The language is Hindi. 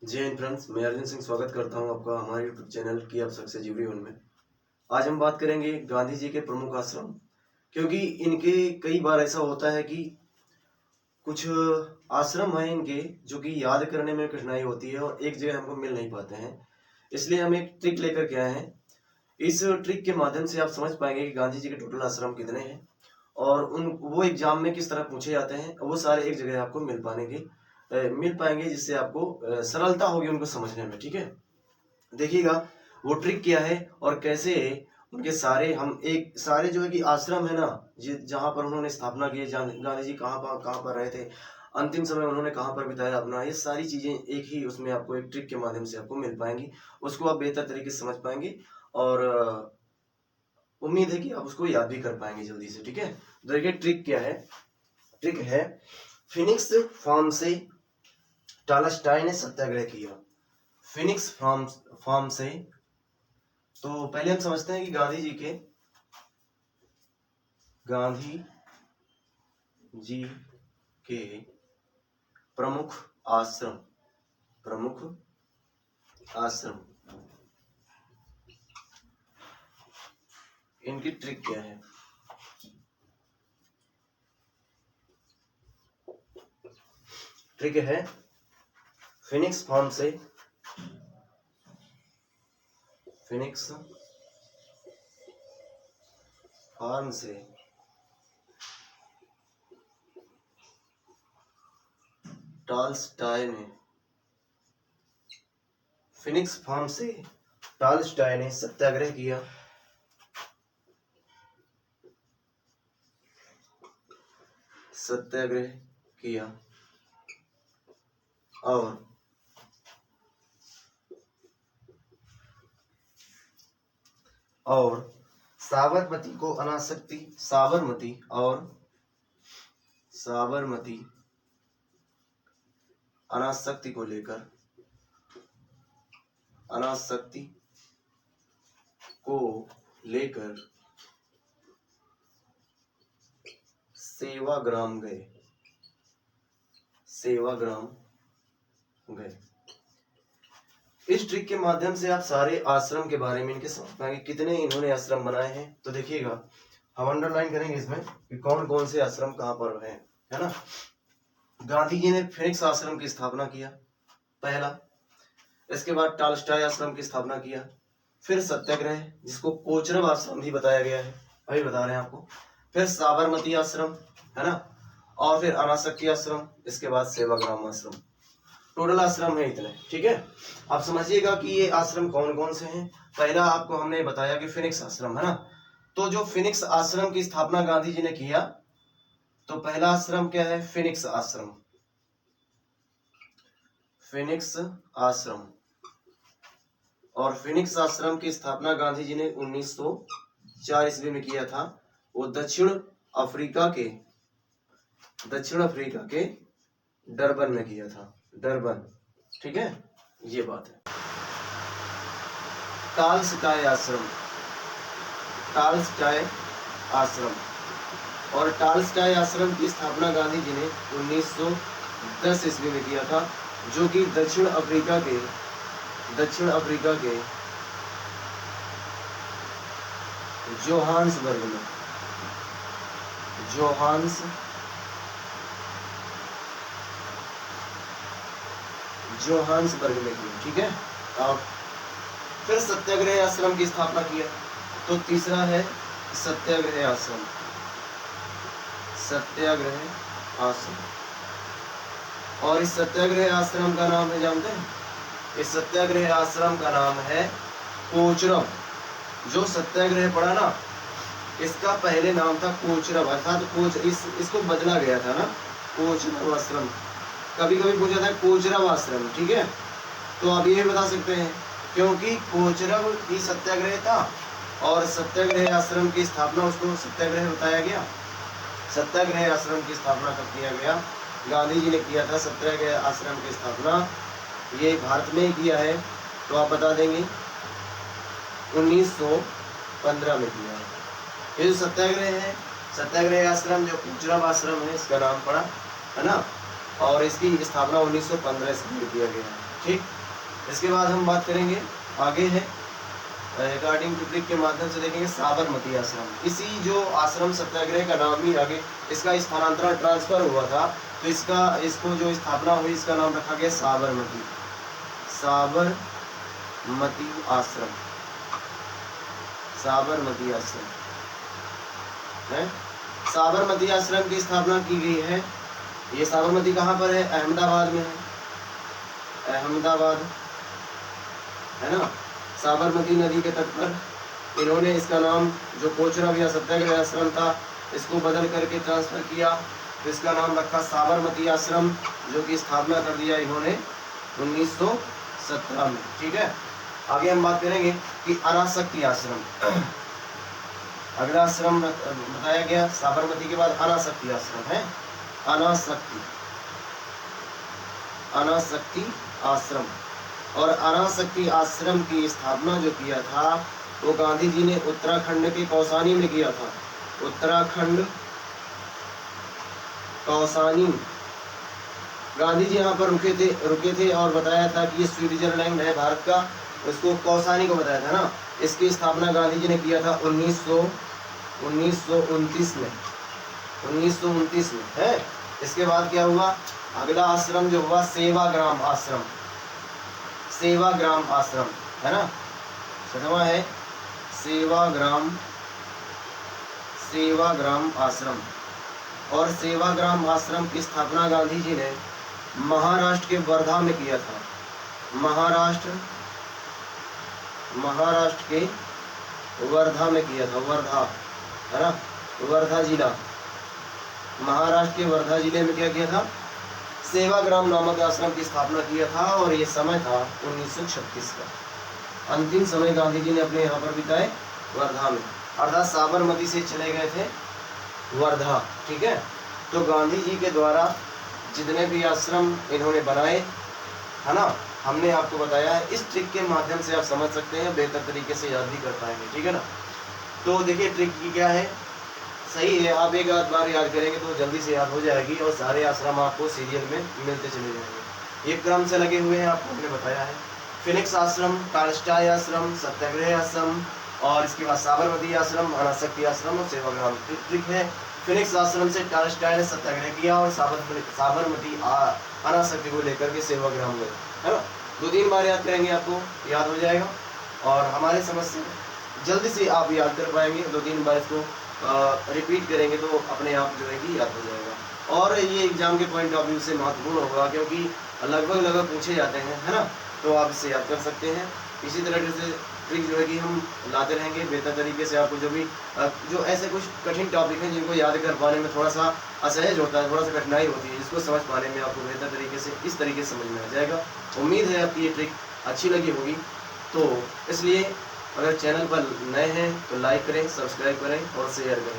जय हिंद फ्रेंड्स, मैं अर्जुन सिंह स्वागत करता हूं आपका हमारे यूट्यूब चैनल की आप सबसे जीवन में। आज हम बात करेंगे गांधी जी के प्रमुख आश्रम, क्योंकि इनके कई बार ऐसा होता है कि कुछ आश्रम हैं इनके जो कि याद करने में कठिनाई होती है और एक जगह हमको मिल नहीं पाते हैं। इसलिए हम एक ट्रिक लेकर के आए हैं। इस ट्रिक के माध्यम से आप समझ पाएंगे कि गांधी जी के टोटल आश्रम कितने हैं और वो एग्जाम में किस तरह पूछे जाते हैं। वो सारे एक जगह आपको मिल पाएंगे जिससे आपको सरलता होगी उनको समझने में। ठीक है, देखिएगा वो ट्रिक क्या है और कैसे उनके सारे जो है कि आश्रम है ना, जहाँ पर उन्होंने स्थापना की, गांधी जी कहाँ पर रहे थे, अंतिम समय उन्होंने कहाँ पर बिताया अपना, ये सारी चीजें एक ही उसमें आपको एक ट्रिक के माध्यम से आपको मिल पाएंगी। उसको आप बेहतर तरीके से समझ पाएंगे और उम्मीद है कि आप उसको याद भी कर पाएंगे जल्दी से। ठीक है, देखिए ट्रिक क्या है। ट्रिक है फिनिक्स फार्म से टॉलस्टॉय ने सत्याग्रह किया। फिनिक्स फार्म से, तो पहले हम समझते हैं कि गांधी जी के प्रमुख आश्रम इनकी ट्रिक क्या है। ट्रिक है फिनिक्स फार्म से टॉलस्टॉय ने सत्याग्रह किया और साबरमती अनासक्ति को लेकर सेवाग्राम गए। इस ट्रिक के माध्यम से आप सारे आश्रम के बारे में इनके समझ पाएंगे, कितने इन्होंने आश्रम बनाए हैं। तो देखिएगा हम अंडरलाइन करेंगे इसमें कि कौन कौन से आश्रम कहाँ पर हैं, है ना। गांधी जी ने फिनिक्स आश्रम की स्थापना किया पहला, इसके बाद टॉलस्टॉय आश्रम की स्थापना किया, फिर सत्याग्रह जिसको कोचरब आश्रम भी बताया गया है, अभी बता रहे हैं आपको, फिर साबरमती आश्रम, है ना, और फिर अनासक्ति आश्रम, इसके बाद सेवाग्राम आश्रम। टोटल आश्रम है इतने। ठीक है, आप समझिएगा कि ये आश्रम कौन कौन से हैं। पहला आपको हमने बताया कि फिनिक्स आश्रम, है ना। तो जो फिनिक्स आश्रम की स्थापना गांधी जी ने किया, तो पहला आश्रम क्या है, फिनिक्स आश्रम। और फिनिक्स आश्रम की स्थापना गांधी जी ने 1904 ईस्वी में किया था। वो दक्षिण अफ्रीका के डरबन में किया था, डरबन। ठीक है, ये बात है। टॉलस्टॉय आश्रम और टॉलस्टॉय आश्रम की स्थापना गांधी जी ने 1910 ईस्वी में किया था, जो कि दक्षिण अफ्रीका के जोहान्सबर्ग में किया। ठीक है, और फिर सत्याग्रह आश्रम की स्थापना किया। तो तीसरा है सत्याग्रह आश्रम। और इस सत्याग्रह आश्रम का नाम है, जानते हैं, इस सत्याग्रह आश्रम का नाम है कोचरब। जो सत्याग्रह पड़ा ना, इसका पहले नाम था कोचरब, अर्थात इसको बदला गया था ना, कोचरब आश्रम। कभी कभी पूछा था कोचरब आश्रम। ठीक है, तो आप ये बता सकते हैं क्योंकि कोचरब ही सत्याग्रह था और सत्याग्रह आश्रम की स्थापना उसको सत्याग्रह बताया गया। सत्याग्रह आश्रम की स्थापना कब किया गया, गांधी जी ने किया था सत्याग्रह आश्रम की स्थापना। ये भारत में ही किया है, तो आप बता देंगे 1915 में किया है। ये जो सत्याग्रह है, सत्याग्रह आश्रम जो कोचरब आश्रम है, इसका नाम पड़ा, है ना, और इसकी स्थापना 1915 ईस्वी में किया गया है। ठीक। इसके बाद हम बात करेंगे आगे है रिगार्डिंग टू ट्रिक के माध्यम से देखेंगे साबरमती आश्रम। इसी जो आश्रम सत्याग्रह का नाम ही आगे इसका स्थानांतरण ट्रांसफर हुआ था, तो इसको जो स्थापना हुई इसका नाम रखा गया साबरमती आश्रम। साबरमती आश्रम है। साबरमती आश्रम की स्थापना की गई है। ये साबरमती कहाँ पर है? अहमदाबाद में है, अहमदाबाद है ना। साबरमती नदी के तट पर इन्होंने इसका नाम जो कोचरब या सत्याग्रह आश्रम था इसको बदल करके ट्रांसफर किया, तो इसका नाम रखा साबरमती आश्रम, जो कि स्थापना कर दिया इन्होंने 1917 में। ठीक है। आगे हम बात करेंगे कि अनासक्ति आश्रम। अगला आश्रम बताया गया साबरमती के बाद अनासक्ति आश्रम है। अनासक्ति आश्रम। और अनासक्ति आश्रम की स्थापना जो किया था वो गांधी जी ने उत्तराखंड के कौसानी में किया था। उत्तराखंड कौसानी गांधी जी यहाँ पर रुके थे और बताया था कि ये स्विट्जरलैंड है भारत का, उसको कौसानी को बताया था ना। इसकी स्थापना गांधी जी ने किया था 1929 में है। इसके बाद क्या हुआ? अगला आश्रम जो हुआ सेवाग्राम आश्रम। सेवाग्राम आश्रम है ना, छठवां है सेवाग्राम आश्रम। और सेवाग्राम आश्रम की स्थापना गांधी जी ने महाराष्ट्र के वर्धा में किया था। महाराष्ट्र के वर्धा में किया था। वर्धा है ना, वर्धा जिला, महाराष्ट्र के वर्धा जिले में क्या किया था? सेवाग्राम नामक आश्रम की स्थापना किया था। और ये समय था 1936 का। अंतिम समय गांधी जी ने अपने यहाँ पर बिताए वर्धा में, अर्थात साबरमती से चले गए थे वर्धा। ठीक है। तो गांधी जी के द्वारा जितने भी आश्रम इन्होंने बनाए है ना, हमने आपको बताया है। इस ट्रिक के माध्यम से आप समझ सकते हैं, बेहतर तरीके से याद भी कर पाएंगे। ठीक है ना। तो देखिए ट्रिक की क्या है, सही है, आप एक आध बार याद करेंगे तो जल्दी से याद हो जाएगी और सारे आश्रम आपको सीरियल में मिलते चले जाएंगे। एक क्रम से लगे हुए हैं, आपको हमने बताया है। फिनिक्स आश्रम, टॉलस्टॉय आश्रम, सत्याग्रह आश्रम, और इसके बाद साबरमती आश्रम, अनासक्ति आश्रम और सेवाग्राम। ट्रिक है, फिनिक्स आश्रम से टॉलस्टॉय ने सत्याग्रह किया और साबरमती अनासक्ति को लेकर के सेवाग्राम गए, है ना। 2-3 बार याद करेंगे, आपको याद हो जाएगा और हमारे समझ से जल्दी से आप याद कर पाएंगे। 2-3 बार इसको रिपीट करेंगे तो अपने आप जो है कि याद हो जाएगा। और ये एग्जाम के पॉइंट ऑफ व्यू से महत्वपूर्ण होगा, क्योंकि लगभग पूछे जाते हैं, है ना। तो आप इसे याद कर सकते हैं। इसी तरह से ट्रिक जो है कि हम लाते रहेंगे बेहतर तरीके से। आपको जो ऐसे कुछ कठिन टॉपिक हैं जिनको याद कर पाने में थोड़ा सा असहज होता है, थोड़ा सा कठिनाई होती है, जिसको समझ पाने में आपको बेहतर तरीके से इस तरीके से समझ में आ जाएगा। उम्मीद है आपकी ये ट्रिक अच्छी लगी होगी। तो इसलिए अगर चैनल पर नए हैं तो लाइक करें, सब्सक्राइब करें और शेयर करें।